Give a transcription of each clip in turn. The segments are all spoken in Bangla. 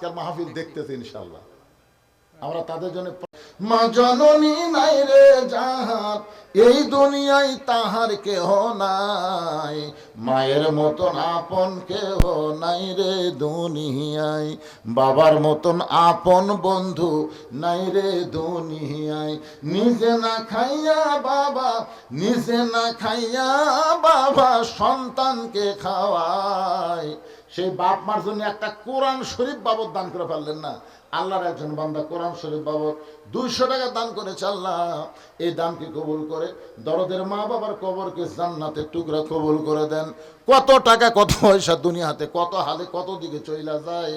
আজকাল মাহফিল দেখতেছে ইনশাআল্লাহ। আমরা তাদের জন্য মা জননী নাই রে যাহার এই দুনিয়ায় তাহার কেহ নাই, মায়ের মতন আপন কেহ নাই রে দুনিয়ায়, বাবার মতন আপন বন্ধু নাই রে দুনিয়ায়। নিজে না খাইয়া বাবা, নিজে না খাইয়া বাবা সন্তানকে খাওয়ায়। সেই বাপ মার জন্য একটা কোরআন শরীফ বাবদ দান করে পারলেন না। আল্লাহর একজন বান্দা কোরআন শরীফ বাবদ 200 টাকা দান করেছে। আল্লাহ এই দানকে কবুল করে দরদের মা বাবার কবরকে জান্নাতের টুকরা কবুল করে দেন। কত টাকা কত পয়সা দুনিয়াতে কত হালে কত দিকে চইলা যায়।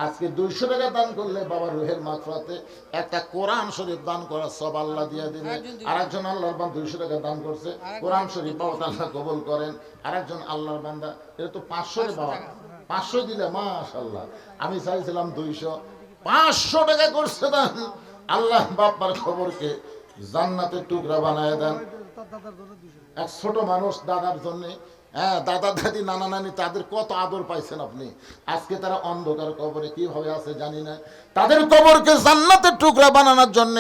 আজকে 200 টাকা দান করলে বাবার রুহের মাগফিরাতে একটা কোরআন শরীফ দান করার সব আল্লাহ দিয়ে দিবে। আরেকজন আল্লাহর বান্দা 200 টাকা দান করছে, কোরআন শরীফ বাবা আল্লাহ কবুল করেন। আরেকজন আল্লাহর বান্দা, এটা তো 500 রে বাবা, 500 দিলে মাশাআল্লাহ। আমি চাইছিলাম 200, 500 টাকা করছে দান। আল্লাহ বাবার খবরকে জান্নাতের টুকরা বানায় দেন। এক ছোট মানুষ দাদার জন্য, হ্যাঁ দাদা দাদি নানা নানি তাদের কত আদর পাইছেন আপনি। আজকে তারা অন্ধকার কবরে কিভাবে আছে জানি না, তাদের কবরকে জান্নাতের টুকরা বানানোর জন্য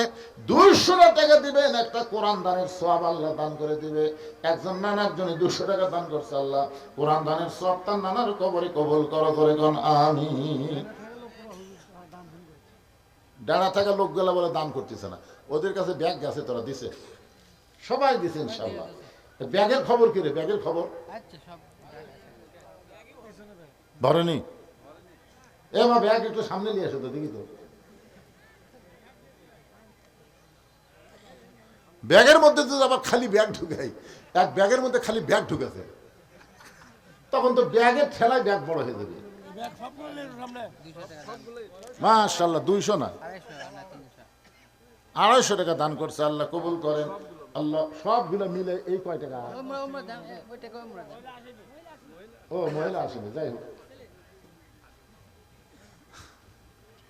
200 টাকা দিবেন, একটা কোরআন দানের সওয়াব আল্লাহ দান করে দিবে। একজন নানার জন্য 200 টাকা দান করছে, আল্লাহ কোরআন দানের সওয়াব তার নানার কবরে কবুল করো করে কোন আমিন। ডানা থাকা লোকগুলা বলে দান করতেছে না, ওদের কাছে ব্যাগ গেছে, তোরা দিছে, সবাই দিছে ইনশাআল্লাহ। ব্যাগের খবর কি রে? ব্যাগের খবর ভরেনি? এ মা ব্যাগ একটু সামনে নিয়ে আসো তো দেখি তো। ব্যাগের মধ্যে তো আবার খালি ব্যাগ ঢুকাই, এক ব্যাগের মধ্যে খালি ব্যাগ ঢুকেছে, তখন তো ব্যাগের ঠেলায় ব্যাগ বড় হয়ে যাবে। মাশাআল্লাহ 200 না 250 টাকা দান করছে, আল্লাহ কবুল করেন। আল্লাহ সবগুলো মিলে এই কয় টাকা? ও মহিলা আসেনি, যাই হোক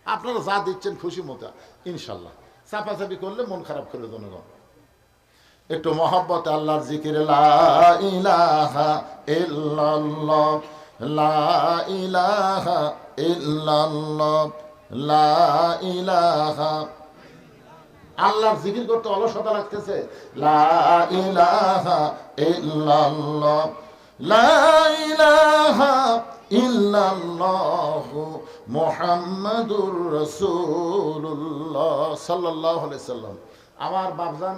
আপনারা যা দিচ্ছেন খুশি মতো ইনশাল্লাহ। চাপাচাপি করলে মন খারাপ করে জনগণ। একটু মহব্বতে আল্লাহর জিকির, লা ইলাহা ইল্লাল্লাহ, লা ইলাহা ইল্লাল্লাহ, লা ইলাহা। আল্লাহর জিকির করতে অলসতা লাগতেছে, লা ইলাহা ইল্লাল্লাহ, লা ইলাহা ইল্লাল্লাহু মুহাম্মাদুর রাসূলুল্লাহ সাল্লাল্লাহু আলাইহি সাল্লাম। আমার বাপজান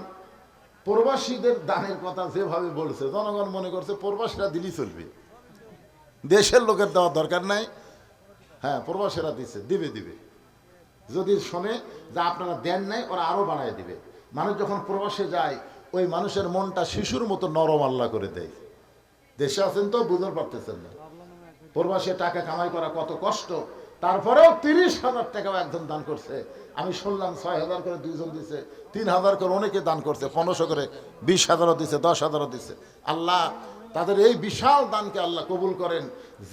প্রবাসীদের দানের কথা যেভাবে বলছে, জনগণ মনে করছে প্রবাসীরা দিলেই চলবে, দেশের লোকের দেওয়ার দরকার নাই। হ্যাঁ প্রবাসীরা দিচ্ছে, দিবে দিবে। যদি শোনে যে আপনারা দেন নাই, ওরা আরো বাড়ায় দিবে। মানুষ যখন প্রবাসে যায়, ওই মানুষের মনটা শিশুর মতো নরম আল্লাহ করে দেয়। দেশে আছেন তো বুঝতে পারতেছেন না, প্রবাসে টাকা কামাই করা কত কষ্ট। তারপরেও 30,000 টাকাও একজন দান করছে। আমি শুনলাম 6,000 করে দুইজন দিছে, 3,000 করে অনেকে দান করছে, 1500 করে, 20,000 দিছে, 10,000 দিছে। আল্লাহ তাদের এই বিশাল দানকে আল্লাহ কবুল করেন।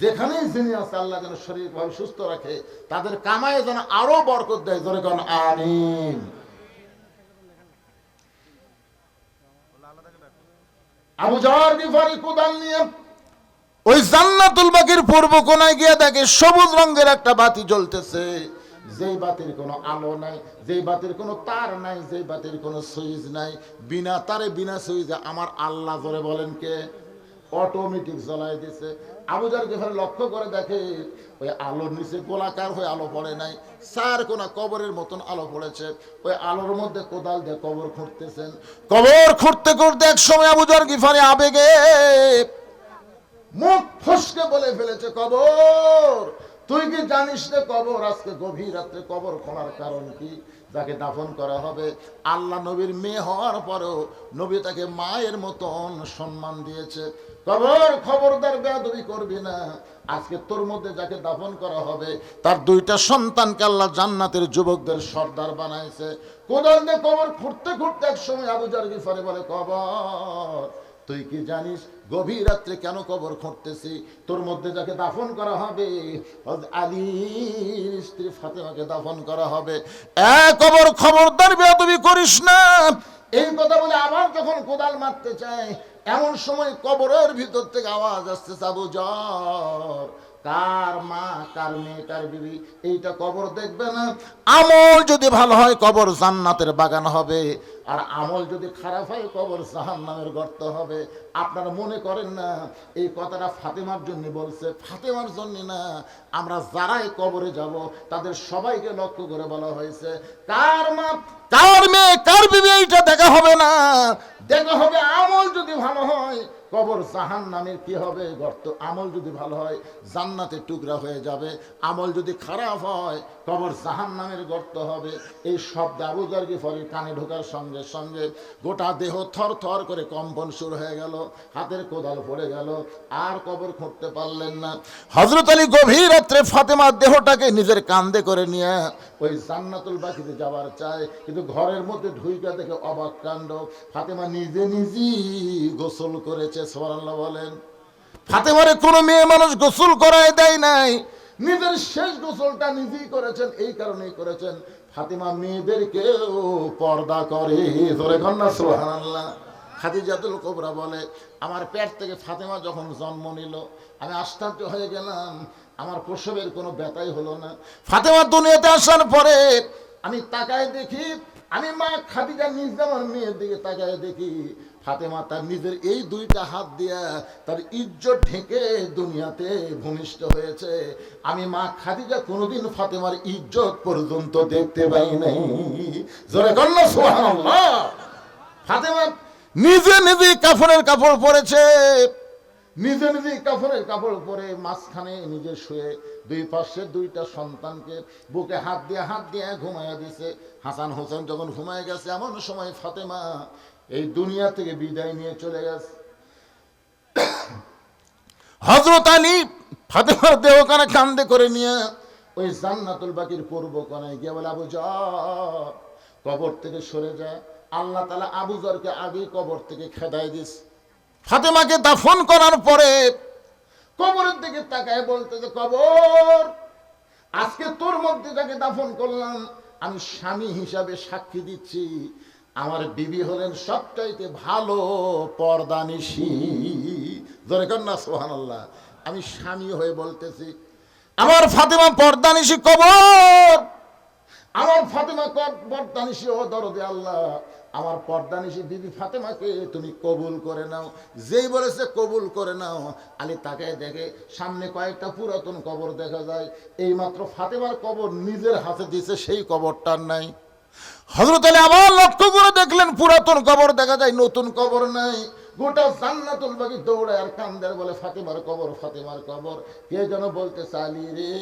যেখানেই যিনি আছে আল্লাহ যেন শরীরভাবে সুস্থ রাখে, তাদের কামায়ে যেন আরো বরকত দেয়, জোরে কোন আমিন। আবু জার গিফারি কোদাল নিয়ে ওই জান্নাতুল বাকির পূর্ব কোণায় গিয়ে দেখে সবুজ রঙের একটা বাতি জ্বলতেছে, যেই বাতির কোনো আলো নাই, যেই বাতির কোনো তার নাই, যেই বাতির কোনো সুইচ নাই, বিনা তারে বিনা সুইচে আমার আল্লাহ জোরে বলেন কে অটোমেটিক জ্বলাই দিছে। আবু জার গিফারি লক্ষ্য করে দেখে ওই আলোর নিচে গোলাকার হয়ে আলো পড়ে নাই, চার কোনা কবরের মতন আলো পড়েছে। ওই আলোর মধ্যে কোদাল দিয়ে কবর খুঁড়তেছেন। কবর খুঁড়তে খুঁড়তে এক সময় আবু জার গিফারি আবেগে মুখ ফসকে বলে ফেলেছে, কবর তুই কি জানিস না কবর আজকে গভীর রাত্রে কবর খোঁড়ার কারণ কি? যাকে দাফন করা হবে, আল্লাহ নবীর মেয়ে হওয়ার পরেও নবী তাকে মায়ের মতন সম্মান দিয়েছে। কবর খবরদার বেয়াদবি করবি না। আজকে তোর মধ্যে যাকে দাফন করা হবে, তার 2টা সন্তানকে আল্লাহ জান্নাতের যুবকদের সর্দার বানাইছে। কোদাল দিয়ে কবর খুঁড়তে খুঁড়তে এক সময় আবু জার গিফারি বলে, কবর তুই কি জানিস গভীর রাত্রে কেন কবর খুঁড়তেছি? তোর মধ্যে যাকে দাফন করা হবে, আলীর স্ত্রী ফাতেমাকে দাফন করা হবে। কবর খবরদার বেয়াদবি করিস না। এই কথা বলে আবার যখন কোদাল মারতে চায়, এমন সময় কবরের ভিতর থেকে আওয়াজ আসতেছে, আবু জার কার মা, কার মেয়ে, কার বিবি, এইটা কবর দেখবে না। আমল যদি ভালো হয় কবর জান্নাতের বাগান হবে, আর আমল যদি খারাপ হয় কবর জাহান্নামের গর্ত হবে। আপনারা মনে করেন না এই কথাটা ফাতেমার জন্য বলছে? ফাতেমার জন্য না, আমরা যারাই কবরে যাব তাদের সবাইকে লক্ষ্য করে বলা হয়েছে, কার মা, কার মেয়ে, কার বিবি এইটা দেখা হবে না, দেখা হবে আমল যদি ভালো হয় কবর জাহান্নামের কি হবে? গর্ত। আমল যদি ভালো হয় জান্নাতের টুকরা হয়ে যাবে, আমল যদি খারাপ হয় কবর জাহান্নামের গর্ত হবে। এই শব্দ আবু যর গিফারীর কানে ঢোকার সঙ্গে সঙ্গে গোটা দেহ থর থর করে কম্পন শুরু হয়ে গেল, হাতের কোদাল পড়ে গেল, আর কবর খুঁড়তে পারলেন না। হযরত আলী গভীর রাত্রে ফাতেমার দেহটাকে নিজের কাঁধে করে নিয়ে ওই জান্নাতুল বাকিতে যাওয়ার চায়, কিন্তু ঘরের মধ্যে ঢুইকা দেখে অবাক কাণ্ড, ফাতেমা নিজে নিজেই গোসল করেছে। সুবহানাল্লাহ বলেন। ফাতেমারে কোনো মেয়ে মানুষ গোসল করায় দেয় নাই, নিজের শেষ গোসলটা নিজেই করেছেন। এই কারণেই করেছেন ফাতেমা মেয়েদেরকেও পর্দা করে। ধরে কন্যা সুবহানাল্লাহ। খাদিজাতুল কুবরা বলে, আমার পেট থেকে ফাতেমা যখন জন্ম নিল আমি আশ্চর্য হয়ে গেলাম, আমার প্রসবের কোনো ব্যথাই হলো না। ফাতেমা দুনিয়াতে আসার পরে আমি তাকায় দেখি, আমি মা খাদিজা নিজে আমার মেয়ের দিকে তাকায় দেখি ফাতেমা তার নিজের এই দুইটা হাত দিয়া তার ইজ্জত ঢেকে দুনিয়াতে ভূমিষ্ঠ হয়েছে। আমি মা খাদিজা কোনোদিন ফাতেমার ইজ্জত পর্যন্ত দেখতে পাই নাই। জোরে কন্যা সুবহানাল্লাহ। ফাতেমা নিজে নিজে কাফনের কাপড় পরেছে, নিজে নিজে কাফনের কাপড় পরে মাঝখানে নিজে শুয়ে দুই পাশে দুইটা সন্তানকে বুকে হাত দিয়ে ঘুমাইয়া দিছে। হাসান হোসেন যখন ঘুমায় গেছে এমন সময় ফাতেমা এই দুনিয়া থেকে বিদায় নিয়ে চলে গেছে। হযরত আলী ফাতেমার দেহখানা কাঁধে করে নিয়ে ওই জান্নাতুল বাকির পূর্ব কোণায় গিয়ে বলে, আবু যর কবর থেকে সরে যা। আল্লাহ তাআলা আবু যরকে আগেই কবর থেকে খেদায় দিস। ফাতেমাকে দাফন করার পরে কবরের দিকে তাকায় বলতেছে, কবর আজকে তোর মধ্যে যাকে দাফন করলাম আমি স্বামী হিসাবে সাক্ষী দিচ্ছি, আমার বিবি হলেন সবচাইতে ভালো পর্দানিশী। জোরে কন্যা সুবহানাল্লাহ। আমি স্বামী হয়ে বলতেছি আমার ফাতেমা পর্দানিশী। কবর আমার ফাতেমা পর্দানিশী। ও দরদে আল্লাহ, আমার পর্দানিশী বিবি ফাতেমাকে তুমি কবুল করে নাও। যেই বলেছে কবুল করে নাও, আলী তাকায় দেখে সামনে কয়েকটা পুরাতন কবর দেখা যায়। এইমাত্র ফাতেমার কবর নিজের হাতে দিয়েছে, সেই কবরটার নাই। হযরত আলী আবার লক্ষ্য করে দেখলেন পুরাতন কবর দেখা যায়, নতুন কবর নাই। গোটা জান্নাতুল বাকি দৌড়ায় আর কান্দার বলে, ফাতেমার কবর, ফাতেমার কবর। কে যেন বলতে চালি রে,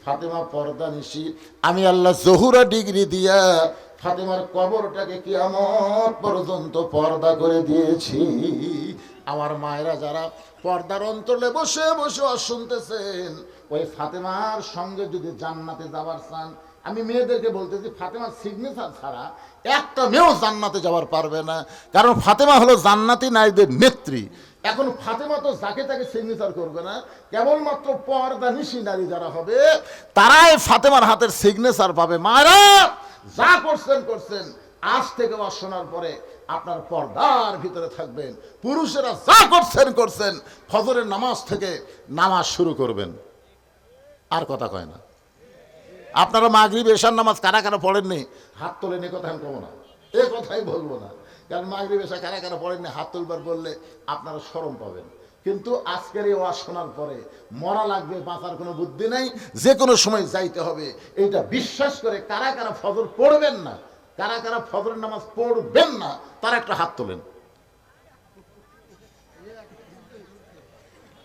ফাতেমা পর্দানিশী। আমি আল্লাহ জহুরা ডিগ্রি দিয়া ফাতেমার কবরটাকে কিয়ামত পর্যন্ত পর্দা করে দিয়েছি। আমার মায়েরা যারা পর্দার অন্তরে বসে বসে শুনতেছেন, ওই ফাতেমার সঙ্গে যদি জান্নাতে যাবার চান, আমি মেয়েদেরকে বলতেছি ফাতেমার সিগনেচার ছাড়া একটা মেয়েও জান্নাতে যাওয়ার পারবে না। কারণ ফাতেমা হলো জান্নাতি নারীদের নেত্রী। এখন ফাতেমা তো যাকে তাকে সিগনেচার করবে না, কেবলমাত্র পর্দানিশী নারী যারা হবে তারাই ফাতেমার হাতের সিগনেচার পাবে। মায়েরা যা করছেন করছেন, আজ থেকে শোনার পরে আপনার পর্দার ভিতরে থাকবেন। পুরুষেরা যা করছেন করছেন, ফজরের নামাজ থেকে নামাজ শুরু করবেন। আর কথা কয় না। আপনারা মাগরিব এশার নামাজ কারা কারা পড়েননি হাত তোলেন, এ কথা আমি কমো না, এ কথাই বলবো না। কারণ মাগরিব এশা কারা কারা পড়েননি হাত তুলবার বললে আপনারা শরম পাবেন। কিন্তু আজকের এই ওয়াজ শোনার পরে মরা লাগবে, বাঁচার কোনো বুদ্ধি নেই, যে কোনো সময় যাইতে হবে। এইটা বিশ্বাস করে কারা কারা ফজর পড়বেন না, কারা কারা ফজরের নামাজ পড়বেন না, তারা একটা হাত তোলেন।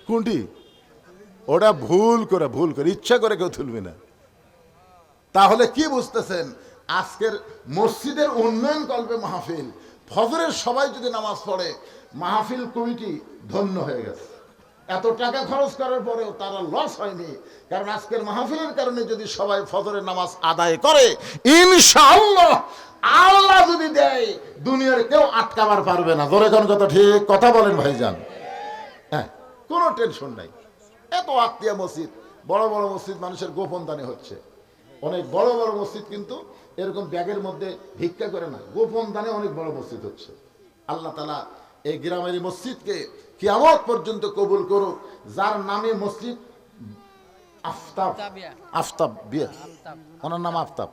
কোনটি? ওটা ভুল করে ইচ্ছা করে কেউ তুলবে না। তাহলে কি বুঝতেছেন? আজকের মসজিদের উন্নয়ন কল্পে মাহফিল, ফজরের সবাই যদি নামাজ পড়ে, মাহফিল কমিটি ধন্য হয়ে গেছে। এত টাকা খরচ করার পরেও তারা লস হয়নি। কারণ আজকের মাহফিলের কারণে যদি সবাই ফজরের নামাজ আদায় করে, ইনশাআল্লাহ আল্লাহ যদি দেয়, দুনিয়ার কেউ আটকাবার পারবে না। ধরে কোন কথা ঠিক কথা বলেন ভাইজান? হ্যাঁ, কোনো টেনশন নাই। এত আত্মীয় মসজিদ, বড় বড় মসজিদ মানুষের গোপন দানে হচ্ছে। অনেক বড় বড় মসজিদ কিন্তু এরকম ব্যাগের মধ্যে ভিক্ষা করে না, গোপন দানে অনেক বড় মসজিদ হচ্ছে। আল্লাহ তাআলা এই গ্রামের মসজিদকে কিয়ামত পর্যন্ত কবুল করুক। যার নামে মসজিদ আফতাব, আফতাব বিয়ে, ওনার নাম আফতাব।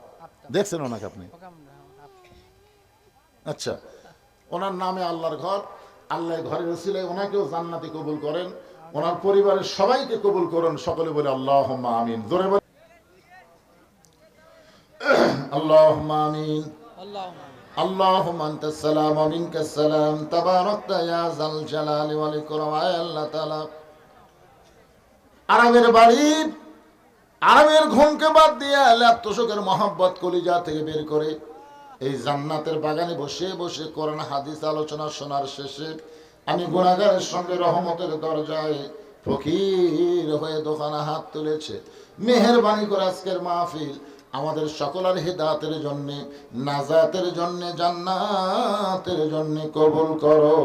দেখছেন ওনাকে আপনি? আচ্ছা, ওনার নামে আল্লাহর ঘর, আল্লাহ ঘরের ওসিলায় ওনাকেও জান্নাতি কবুল করেন, ওনার পরিবারের সবাইকে কবুল করেন। সকলে বলে আল্লাহুম্মা আমিন। জোরে বলে আল্লাহুম্মা আমিন। আল্লাহুম্মা আনতাস সালাম ওয়া মিনকাস সালাম, তাবারাকতা ইয়া যাল জালালি ওয়াল ইকরাম। আল্লাহ তাআলা আরামের বাড়ি, আরামের ঘুমকে বাদ দিয়ে ল্যাপটসকের মহব্বত কলিজা থেকে বের করে এই জান্নাতের বাগানে বসে বসে কোরআন হাদিস আলোচনা শোনার শেষে আমি গুনাহগারের সঙ্গে রহমতের দরজায় ফকির হয়ে দোকানে হাত তুলেছে। মেহেরবানি করে আজকের মাহফিল আমাদের সকলের হিদায়াতের জন্য, নাজাতের জন্য, জান্নাতের জন্য কবুল করো।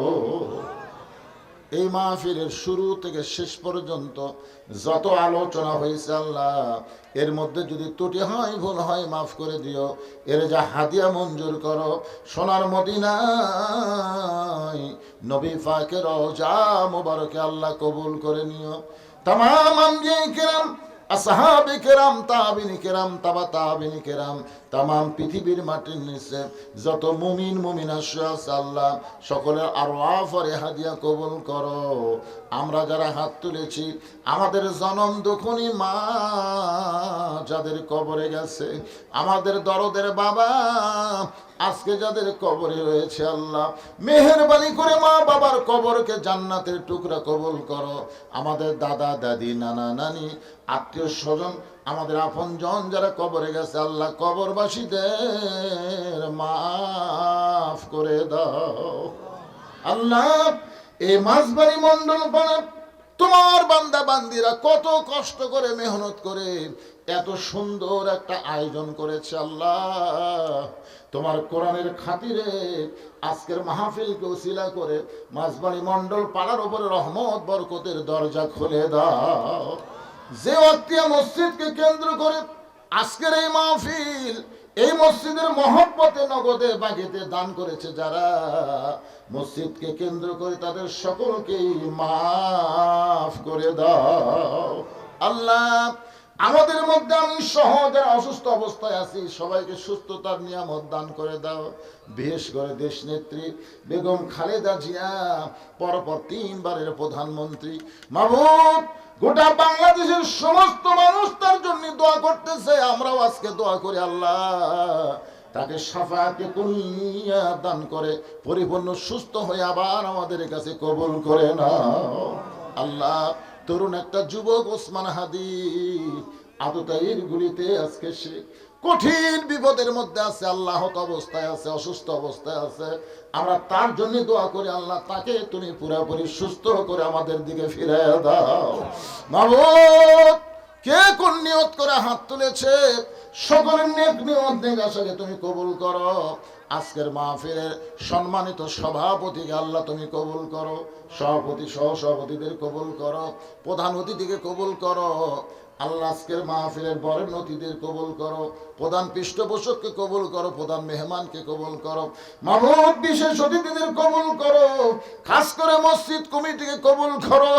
এই মাহফিলের শুরু থেকে শেষ পর্যন্ত যত আলোচনা হয়েছে আল্লাহ, এর মধ্যে যদি ত্রুটি হয়, ভুল হয়, মাফ করে দিও। এর যা হাদিয়া মঞ্জুর করো, সোনার মদিনায় নবী পাকের রওজা মুবারকে আল্লাহ কবুল করে নিও। তামাম আম্বিয়া কিরাম, আসহাবে কেরাম, তাবিনী কেরাম, তাবা তাবিনী কেরাম, তামাম পৃথিবীর মাটির নিচে যত মুমিন মুমিনা আছে আল্লাহ, সকলের আরওয়াহ আর হাদিয়া কবুল করো। আমরা যারা হাত তুলেছি, আমাদের জনম দুখনি মা যাদের কবরে গেছে, আমাদের দরদের বাবা আজকে যাদের কবরে রয়েছে আল্লাহ, মেহেরবানি করে মা বাবার কবরকে জান্নাতের টুকরা কবুল করো। আমাদের দাদা দাদি, নানা নানি, আত্মীয় স্বজন, আমাদের আপনজন যারা কবরে গেছে আল্লাহ, কবরবাসীদের মাফ করে দাও আল্লাহ। এই মাঝবাড়ি মন্ডল পাড়া তোমার বান্দা বান্দিরা কত কষ্ট করে মেহনত করে এত সুন্দর একটা আয়োজন করেছে আল্লাহ। তোমার কোরআনের খাতিরে আজকের মাহফিলকে উসিলা করে মাঝবাড়ি মন্ডল পাড়ার উপরে রহমত বরকতের দরজা খুলে দাও। যে ওয়াক্তিয়া মসজিদকে কেন্দ্র করে আজকের এই মাহফিল, এই মসজিদের মহব্বতে নগদে বাগেতে দান করেছে যারা, মসজিদকে কেন্দ্র করে তাদের সকলকেই মাফ করে দাও আল্লাহ। আমাদের মধ্যে আমি সহ যারা অসুস্থ অবস্থায় আছি সবাইকে সুস্থতার নিয়ামত দান করে দাও। বিশেষ করে দেশ নেত্রী বেগম খালেদা জিয়া, পরপর 3 বারের প্রধানমন্ত্রী, মাহবুব গোটা বাংলাদেশের সমস্ত মানুষ তার জন্য দোয়া করতেছে। আমরাও আজকে দোয়া করি আল্লাহ তাকে শাফাআতে কুল্লিয়া দান করে পরিপূর্ণ সুস্থ হয়ে আবার আমাদের কাছে কবুল করে নাও আল্লাহ। তরুণ একটা যুবক ওসমান হাদি আততায়ীর গুলিতে আজকে সে কঠিন বিপদের মধ্যে আছে, আল্লাহত অবস্থায় আছে, অসুস্থ অবস্থায় আছে। আমরা তার জন্য দোয়া করি আল্লাহ তাকে তুমি পুরোপুরি সুস্থ করে আমাদের দিকে ফিরে দাও মাবুদ। কে কোন নিয়ত করে হাত তুলেছে সকলের নেক নিয়ত নেক আশাকে তুমি কবুল করো। আজকের মাহফিলের সম্মানিত সভাপতিকে আল্লাহ তুমি কবুল করো, সভাপতি সহ সভাপতিদের কবুল করো, প্রধান অতিথিকে কবুল করো আল্লাহ। আজকের মাহফিলের বরেণ্য অতিথিদের কবুল করো, প্রধান পৃষ্ঠপোষককে কবুল করো, প্রধান মেহমানকে কবুল করো মাহবুব। বিশেষ অতিথিদের কবুল করো, খাস করে মসজিদ কমিটিকে কবুল করো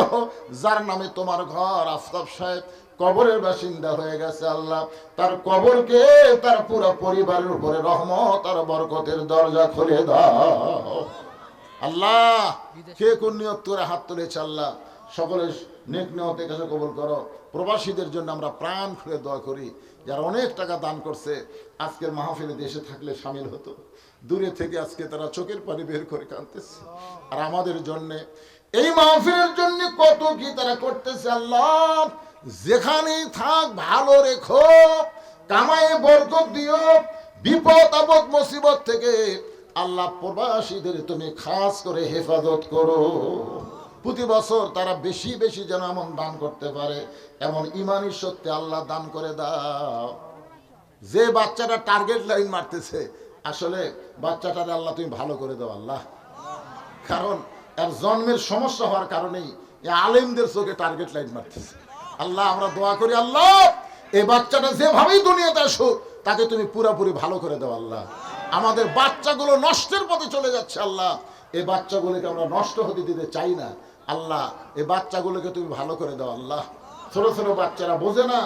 যার নামে তোমার ঘর আফতাব সাহেব কবরের বাসিন্দা হয়ে গেছে আল্লাহ। তার কবরকে তার পুরো পরিবারের উপরে রহমত আর বরকতের দরজা খুলে দাও আল্লাহ। কে কোন নিয়ত করে হাত তুলেছে আল্লাহ সকলের নেক নিয়তের কাছে কবুল করো। প্রবাসীদের জন্য আমরা প্রাণ খুলে দোয়া করি, যারা অনেক টাকা দান করছে আজকের মাহফিলে দেশে থাকলে শামিল হতো, দূরে থেকে আজকে তারা চোখের পানি বের করে কাঁদতেছে। আর আমাদের জন্য এই মাহফিলের জন্য কত কি তারা করতেছে আল্লাহ। যেখানেই থাক ভালো রেখো, কামায়ে বরকত দিও, বিপদ আপদ মুসিবত থেকে আল্লাহ প্রবাসীদের তুমি খাস করে হেফাজত করো। প্রতি বছর তারা বেশি বেশি যেন এমন দান করতে পারে, এমন ইমানি সত্যি আল্লাহ দান করে দাও। যে বাচ্চাটা টার্গেট লাইন মারতেছে আসলে বাচ্চাটার আল্লাহ তুমি ভালো করে দাও আল্লাহ। কারণ এর জন্মের সমস্যা হওয়ার কারণেই আলেমদের চোখে টার্গেট লাইন মারতেছে আল্লাহ। আমরা দোয়া করি আল্লাহ এই বাচ্চাটা যেভাবেই দুনিয়াতে আসুক তাকে তুমি পুরোপুরি ভালো করে দাও আল্লাহ। আমাদের বাচ্চাগুলো নষ্টের পথে চলে যাচ্ছে আল্লাহ, এই বাচ্চাগুলোকে আমরা নষ্ট হতে দিতে চাই না আল্লাহ। এই বাচ্চাগুলোকে তুমি ভালো করে দাও আল্লাহ। ছোট ছোট বাচ্চারা বোঝে না,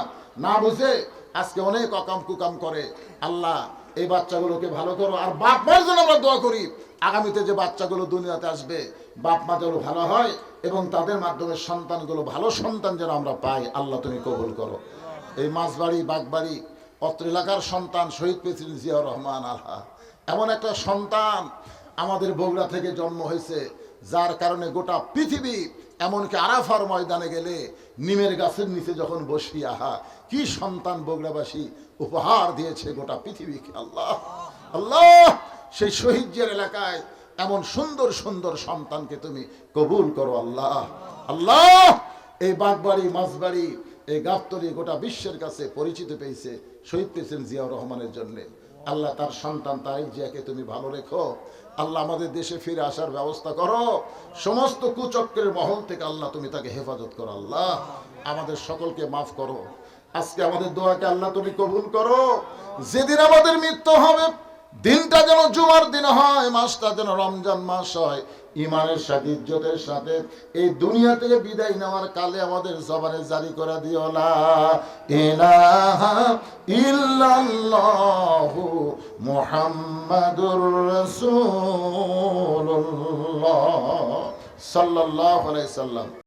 না বুঝে আজকে অনেক অকাম কুকাম করে। আল্লাহ এই বাচ্চাগুলোকে ভালো করো। আর বাপ মার জন্য আমরা দোয়া করি, আগামীতে যে বাচ্চাগুলো দুনিয়াতে আসবে বাপ মা যেন ভালো হয় এবং তাদের মাধ্যমে সন্তানগুলো ভালো সন্তান যেন আমরা পাই। আল্লাহ তুমি কবুল করো। এই মাছবাড়ি বাগবাড়ি অত্র এলাকার সন্তান শহীদ প্রেসিডেন্ট জিয়াউর রহমান আলহা, এমন একটা সন্তান আমাদের বগুড়া থেকে জন্ম হয়েছে, যার কারণে গোটা পৃথিবী, এমনকি আরাফার ময়দানে গেলে নিমের গাছের নিচে যখন বসি, আহা কি সন্তান বগুড়াবাসী উপহার দিয়েছে গোটা পৃথিবীকে। আল্লাহ আল্লাহ, সেই শহীদ জিয়ার এলাকায় এমন সুন্দর সুন্দর সন্তানকে তুমি কবুল করো। আল্লাহ আল্লাহ, এই বাগবাড়ি মাছবাড়ি এই গাবতলী গোটা বিশ্বের কাছে পরিচিত পেয়েছে শহীদ প্রেসিডেন্ট জিয়াউর রহমানের জন্য। আল্লাহ তার সন্তান তারেক জিয়াকে তুমি ভালো রেখো। আল্লাহ আমাদের দেশে ফিরে আসার ব্যবস্থা করো। সমস্ত কুচক্রের মহল থেকে আল্লাহ তুমি তাকে হেফাজত করো। আল্লাহ আমাদের সকলকে মাফ করো। আজকে আমাদের দোয়াকে আল্লাহ তুমি কবুল করো। যেদিন আমাদের মৃত্যু হবে দিনটা যেন জুমার দিন হয়, মাসটা যেন রমজান মাস হয়, ইমানের সাথে ইজ্জতের সাথে এই দুনিয়া থেকে বিদায় নেওয়ার কালে আমাদের জবানে জারি করে দিও লা ইলাহা ইল্লাল্লাহু মুহাম্মাদুর রাসূলুল্লাহ সাল্লাল্লাহু আলাইহি সাল্লাম।